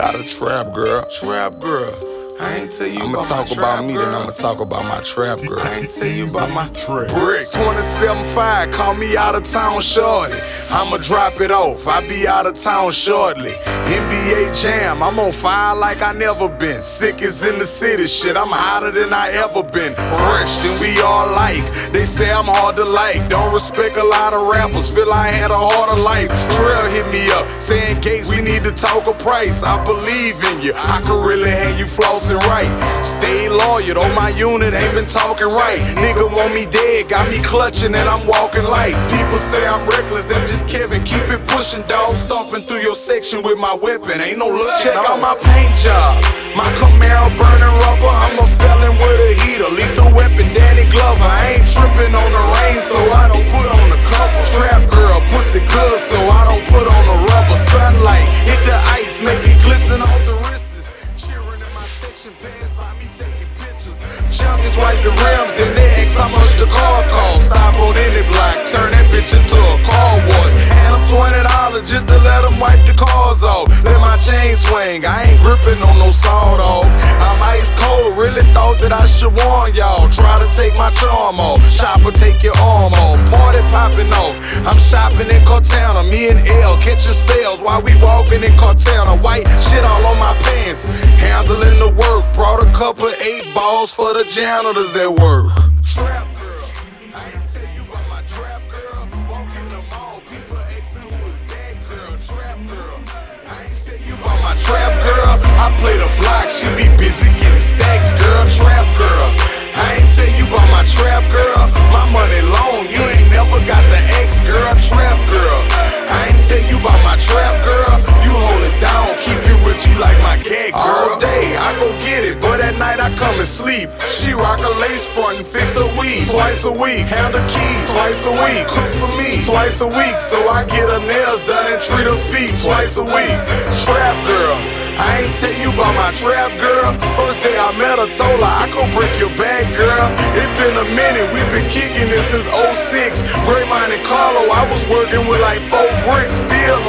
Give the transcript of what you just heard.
got a trap girl. Trap girl. I ain't tell you I'ma talk about me, then I'ma talk about my trap girl. I ain't tell you about my bricks. 27.5, call me out of town shorty. I'ma drop it off, I be out of town shortly. NBA Jam, I'm on fire like I never been. Sick is in the city, shit, I'm hotter than I ever been. Fresh than we all like, they say I'm hard to like. Don't respect a lot of rappers, feel I had a harder life. Trail hit me up, saying Gates, we need to talk a price. I believe in you, I could really have you flossing right. Stay loyal, though my unit ain't been talking right. Nigga want me dead, got me clutching and I'm walking light. People say I'm reckless, them just Kevin. Keep it pushing, dog. Stomping through your section with my weapon. Ain't no look. Check out my paint job, my Camaro burning rubber. I'm a felon with a heater, lethal weapon, Danny Glover. I ain't tripping on the rain, so I don't put on the cover. Trap girl, pussy good, so I don't put on the rubber. Sunlight hit the ice, make it glisten off the wrists. Cheering in my section, pants by me taking pictures. Junkies wipe the rims, then they ask how much the car cost. Stop on any block, turn that bitch into a car wash. And I'm $20 just to let them wipe the cars off. Let my chain swing, I ain't gripping on no sawed off. I'm ice cold, really thought that I should warn y'all. Try to take my charm off, chopper take your arm off. Party popping off, I'm shopping in Cortana. Me and L catching sales while we walking in Cortana. White shit all on my pants, handling the work. Brought a couple 8 balls for the janitors at work. Trap girl, I ain't tell you about my trap girl. Walk in the mall, people asking who is that girl. Trap girl, I ain't tell you about my trap girl. I play the block, she be busy getting stacks, girl. Trap girl, I ain't tell you about my trap girl. My money long, you ain't never got the X, girl. Trap girl, I ain't tell you about my trap girl. You hold it down, keep it with you like my gag girl. All day I go get it, but at night I come and sleep. She rock a lace front and fix her weave twice a week. Have the keys twice a week. Cook for me twice a week, so I get her nails done and treat her feet twice a week. Trap girl, I ain't tell you about my trap girl. First day I met her, told her I could break your back, girl. It been a minute, we been kicking it since 06. Great Mind and Carlo, I was working with like 4 bricks still.